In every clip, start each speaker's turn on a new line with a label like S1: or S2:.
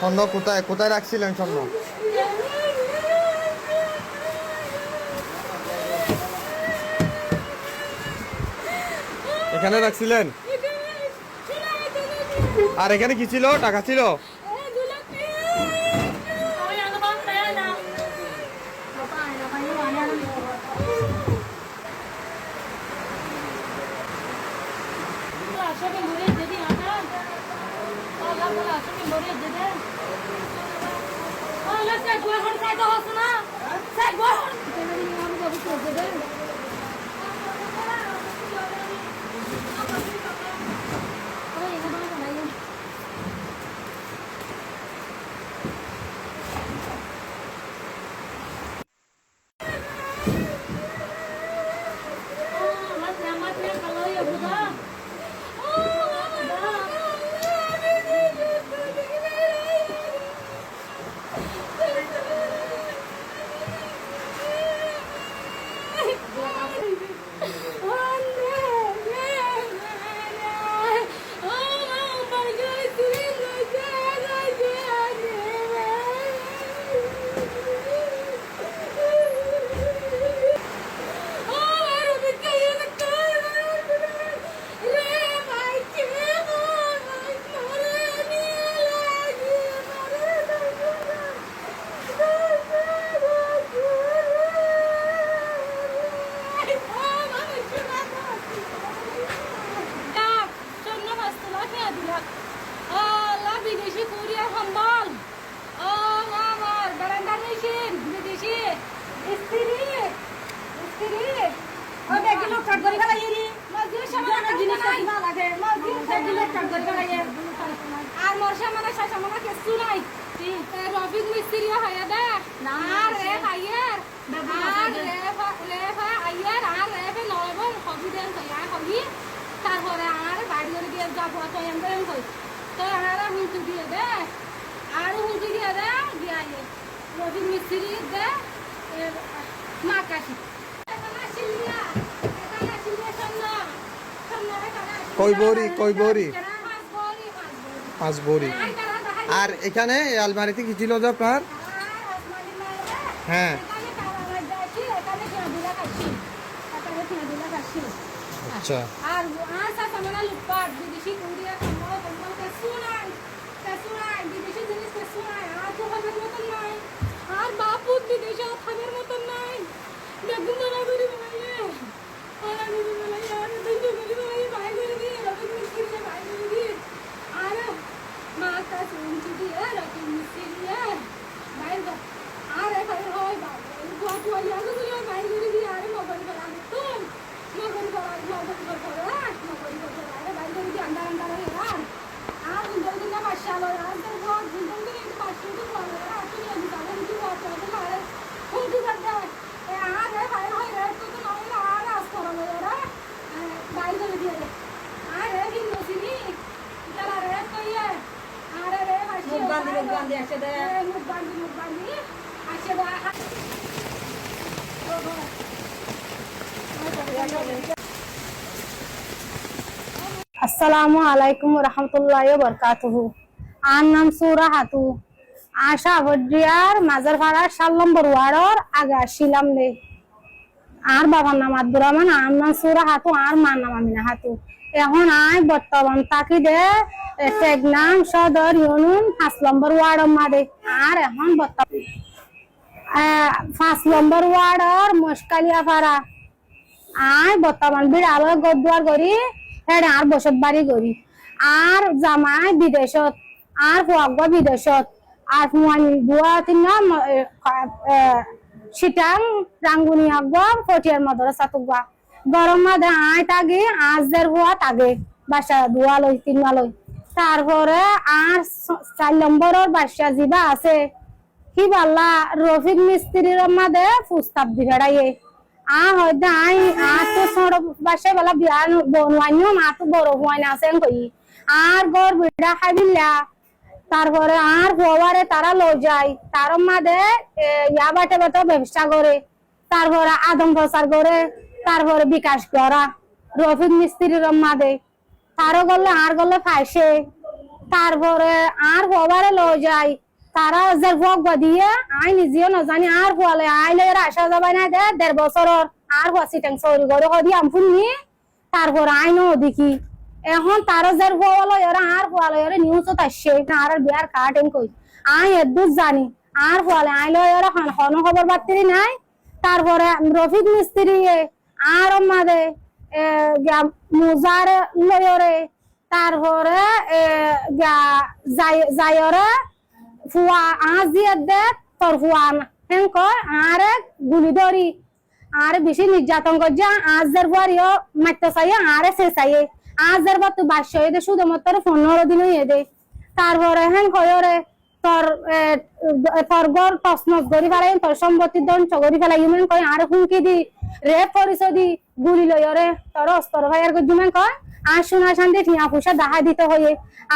S1: স্বর্ণ কোথায় কোথায় রাখছিলেন স্বর্ণ? এখানে রাখছিলেন? আর এখানে কি ছিল? টাকা ছিল?
S2: আর মরশা মানে শাশা মানে কিছু নাই রফিক মিস্ত্রি হয়ে দে না রে আইয়ার আর লেফা আইয়ার আর রেফে নয়ব হবি দেন কইয়া হবি তারপরে আর বাড়ি করে দিয়ে যাব তো এমন কই তো আর হুঁচু দিয়ে দে আর হুঁচু দিয়ে দে দিয়াইয়ে রফিক মিস্ত্রি দে মা কাশি
S1: কই বড়ি কই বড়ি? 5 বড়ি। আর এখানে আলমারিতে কি ছিল আপনার? হ্যাঁ আচ্ছা।
S2: আর আসা সামনা লুটপাট বিদেশি কুড়িয়া কম্বল কম্বল কেসুনাই বিদেশি জিনিস কেসুনাই আর তো হবের মতন নাই আর বাপুত বিদেশে থাকার মতন নাই বেগুন মারা করে বানাইয়ে ওরা দিদি বানাইয়ে আর দিদি করে বানাইয়ে ভাই করে দিয়ে রবি মিস্ত্রি ভাই করে দিয়ে আর মা কা শুনছি দিয়ে রবি মিস্ত্রি ভাই আর ভাই হয় বাবা তো তো ইয়াগো বলে ভাই করে দিয়ে আর মোবাইল করা তো মোবাইল করা আরে ভাই করে দিয়ে আন্ডা আন্ডা রে আর উন্দর দিন মাশাআল্লাহ আর তো বহুত উন্দর দিন পাঁচশো তো বলে আর তুমি আমি তাহলে কি বলছো তো মারে হুঁচু করতে আর ভাই হয় রে তো নয় আর আস করা রে ভাই করে দিয়ে আর রে কি নসিনি তারা রে তো ইয়ে আর রে মুখ বাঁধি আসে দে মুখ বাঁধি আসে দে
S3: আসসালামু আলাইকুম রহমতুল্লাহ বরকাতুহু। আর নাম সুরা হাতু আশা ভদ্রিয়ার মাজারপাড়া 7 নম্বর ওয়ার্ডর আগে আসছিলাম দে। আর বাবার নাম আব্দুর রহমান, আর নাম সুরা হাতু, আর মার নাম আমিনা হাতু। এখন আয় বর্তমান তাকি দে নাম সদর ইউনিয়ন 5 নম্বর ওয়ার্ডর মাদে। আর এখন বর্তমান 5 নম্বর ওয়ার্ডর মস্কালিয়াপাড়া আয় বর্তমান বিড়াল গদুয়ার করি আর বসত বাড়ি করি আর জামাই বিদেশত আর ফুয়াগ বিদেশত আর বুয়া তিন সিটাং রাঙ্গুনি আগবা ফটিয়ার মাদ্রাসা তুগবা গরম মাদে আয় তাগে আজদের হুয়া তাগে বাসা দুয়া লই তিনবা লই তারপরে আর 4 নম্বরের বাসা জিবা আছে কি বললা রফিক মিস্ত্রির মাদে প্রস্তাব দি ফেড়াইয়ে হয়তো আই তো ছোট বাসায় বেলা বিয়া বনওয়াইনো মা তো বড় হওয়াই আছে কই আর গর বিড়া খাইবিল্লা তারপরে আর হওয়ারে তারা লো যায় তার মাঝে ইয়া বাটে বাটে ব্যবসা করে তারপরে আদম প্রচার করে তারপরে বিকাশ করা রফিক মিস্ত্রির মাঝে তারও গলে আর গলে ফাইসে তারপরে আর হওয়ারে লো যায় তারা যে ভোগ দিয়ে আই নিজেও না জানি আর হলে আইলে আসা যাবে না দে 1.5 বছরের আর হসি ট্যাং সরি করে হদি আমফুনি তারপর আইনো দেখি এখন তারা যে হলো এরা আর হলে এরা নিউজত আসছে আর বিয়ার কাটেন কই আই এদুস জানি আর হলে আইলো এরা হন খবর বাতিরি নাই তারপরে রফিক মিস্ত্রি আর মাদে মুজার লয়রে তারপরে যায়রে ফুয়া আজ দিয়ে দে তোর ফুয়া হেন কয় আরে গুলি ধরি আরে বেশি নির্যাতন করছে আজের ফুয়ারিও মারতে চাইয়ে আরে সে চাইয়ে আজের বা তো বাস্য দে শুধুমাত্র 15 দিন দে তারপরে হেন কয়রে তোর গর তসমস করি ফেলাই তোর সম্পত্তি ধ্বংস করি ফেলাই ইমেন কয় আরে হুমকি দি রেপ করিস দি গুলি লয়রে তোর অস্ত্র ভাইয়ার গজুমেন কয় আর সোনা শান্তি ঠিয়া পয়সা দেখা দিতে হয়ে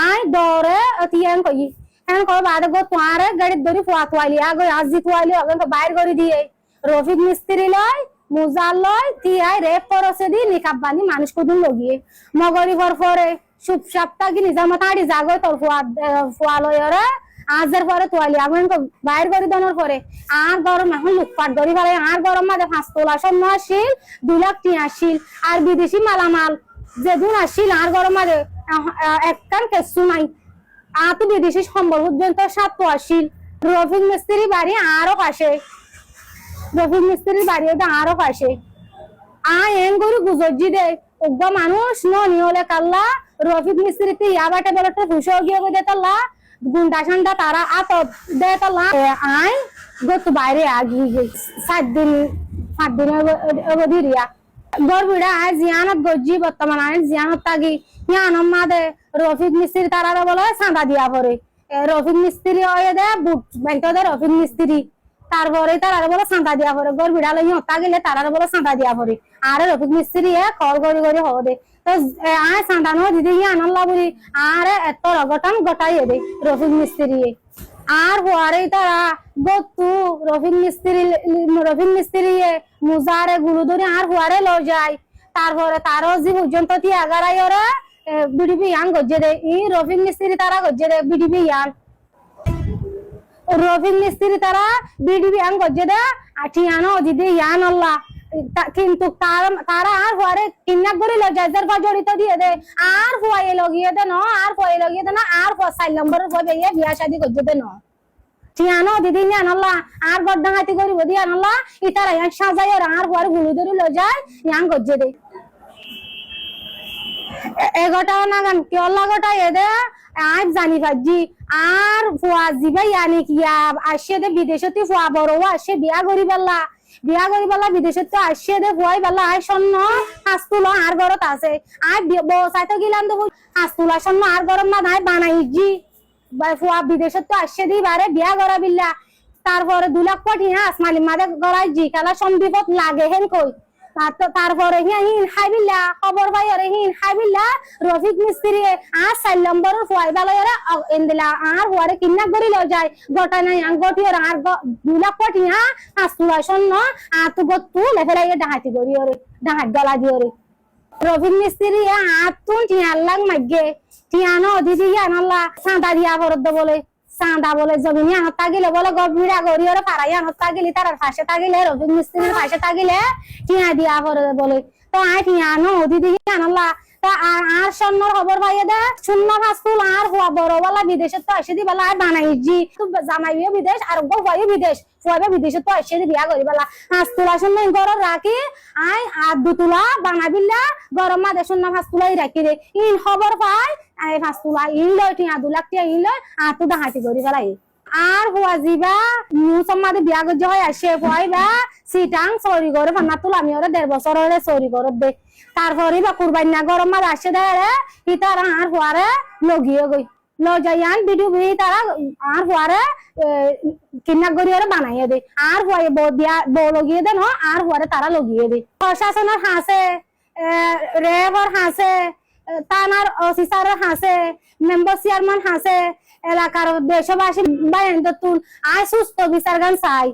S3: আই দরে তিয়ান কই এখন কবে বাদে গো তোমারে গাড়ি ধরি ফুয়া তুয়াইলি আগে আজি তুয়াইলি আগে বাইর করে দিয়ে রফিক মিস্ত্রি লয় মুজার লয় তিয়াই রেপ করছে দি নিকাব বানি মানুষ কুদুন লগিয়ে মগরি ঘর পরে সুপ সপ্তাহ কি নিজামত আড়ি জাগো তোর ফুয়া লয়রে আজের পরে তুয়াইলি আগে বাইর করে দেওয়ার পরে আর গরম এখন লুটপাট করি ফেলে আর গরম মাঝে 5 তোলা স্বর্ণ আসিল 2 লাখ টিয়া আসিল আর বিদেশি মালামাল যেদিন আসিল আর গরম মাঝে একখান কেসু নাই আতো বিদেশি সম্বল পর্যন্ত 7 আসিল রফিক মিস্ত্রি বাড়ি আরো পাশে রফিক মিস্ত্রির বাড়ি আরো পাশে এন গরু গুজজি দে ওগা মানুষ ননি হলে কাল্লা রফিক মিস্ত্রিতে ইয়া বাটে বেলাতে হুশো গিয়ে দে তাল্লা গুন্ডা সান্ডা তারা আত দে তাল্লা আই গত বাইরে আগি 7 দিন 7 দিন অবধি রিয়া গরবিড়া আজ জিয়ানত গজ্জি বর্তমান আইন জিয়ানত তাগি ইয়ানম মাদে রফিক মিস্ত্রি তারা বলে চাঁদা দিয়া পরে রফিক মিস্ত্রি হয়ে দে বুট বাইতে দে রফিক মিস্ত্রি তারপরে তারা বলে চাঁদা দিয়া পরে গরবিড়া লই হতা গেলে তারা বলে চাঁদা দিয়া পরে আর রফিক মিস্ত্রি কল গরি গরি হো দে তো আয় চাঁদা নো দিদি ইয়ানল্লা বলি আর এত রগটান গটাই দে রফিক মিস্ত্রি আর হওয়ারে তারা গতু রফিক মিস্ত্রি মুজারে গুলো ধরে আর হওয়ারে লো যায় তারপরে তারও যে পর্যন্ত তি আগারাই ওরা বিডিপি ইয়ান গজ্জে দে ই রফিক মিস্ত্রি তারা গজ্জে দে বিডিপি ইয়ান রফিক মিস্ত্রি তারা বিডিপি ইয়ান গজ্জে দে আঠিয়ানো দিদি ইয়ান আল্লাহ কিন্তু তারা আর হওয়ারে কিন্নাক করে লো যায় যার জড়িত দিয়ে দে আর হওয়াই লগিয়ে দে ন আর হওয়াই লগিয়ে দে না আর 4 নম্বরের হয়ে বেয়ে বিয়া শাদি গজ্জে দে ন ঠিয়ানো দিদি ইয়ান আল্লাহ আর গড্ডাহাতি করিব দিয়ান আল্লাহ ইতারা ইয়ান সাজাই আর হওয়ারে গুলি ধরে লো যায় ইয়ান গজ্জে দে এগোটাও নাগান কেউ লাগোটা এদে আজ জানি পাজি আর ফুয়া জিবা ইয়ানি কিয়া আসে দে বিদেশতে ফুয়া বড় আসে বিয়া করি পাল্লা বিদেশতে আসে দে ফুয়াই পাল্লা আয় স্বর্ণ 5 তুলা আর ঘরত আছে আয় বসাই তো গিলাম তো 5 তুলা স্বর্ণ আর গরম না নাই বানাইজি ফুয়া বিদেশতে আসে দি বারে বিয়া করা বিল্লা তারপরে 2 লাখ কোটি আসমানি মাদে গড়াই জি কালা সম্বিপত লাগে হেন কই তারপরে হিন খাইবিল্লা খবর পাই আরে হিন খাইবিল্লা রফিক মিস্ত্রি আর 4 নম্বরের ফুয়াই বালায়রা এন্দিলা আর হুয়ারে কিন্না করি লো যায় গোটা নাই আঙ্গটি আর 2 লাখ কোটি 5 তুলা স্বর্ণ আর তো গতু লেফেলাই ডাহাতি করি ওরে ডাহাত গলা দি ওরে রফিক মিস্ত্রি আতুন টিয়ার লাগ মাগে টিয়ানো দিদি আনাল্লা সাঁদা দিয়া ভরত বলে চাঁদা বলে জমিনে হত্যা গেলে বলে গভীরা গড়ি ওরা পাড়াইয়া হত্যা গেলি তার ফাঁসে থাকিলে রফিক মিস্ত্রির ফাঁসে থাকিলে টিয়া দিয়া করে বলে তো আয় টিয়া নো দিদি আনলা তা আর স্বর্ণর খবর পাইয়ে দে 0.5 তুল আর হওয়া বড়বেলা বিদেশে তো আসে দি বেলা বানাইজি জামাইও বিদেশ আর গো বিদেশ ফুয়াবে বিদেশে তো আসে দি বিয়া করি বেলা 5 তুলা স্বর্ণ ঘর রাখি আয় আর 2 তুলা বানাবিল্লা গরম মাদে 0.5 তুলাই রাখি রে ইন খবর পাই আয় 5 তুলা ইন লয় টিয়া 2 লাখ টিয়া ইন লয় আর তো ডাহাতি করি বেলাই আর হুয়া জিবা মুসম্মাদে বিয়া গজ্জ হয় আসে ফুয়াইবা সিটাং সরি করে ফান্না তুল আমি ওরে 1.5 বছর হলে সরি করে দে তারপরে বা কুরবানি না গরম মাদ আসে দে রে ইতারা আর হুয়ারে লগিয়ে গই লো যাইয়ান ভিডিও বি তারা আর হুয়ারে কিন্না গরিয়ারে বানাইয়ে দে আর হুয়ারে বো লগিয়ে দেন আর হুয়ারে তারা লগিয়ে দে প্রশাসনের হাসে রেবর হাসে থানার অফিসারের হাসে মেম্বার চেয়ারম্যান হাসে এলাকার দেশবাসী বাইন তুন আয় সুস্থ বিচার গান চাই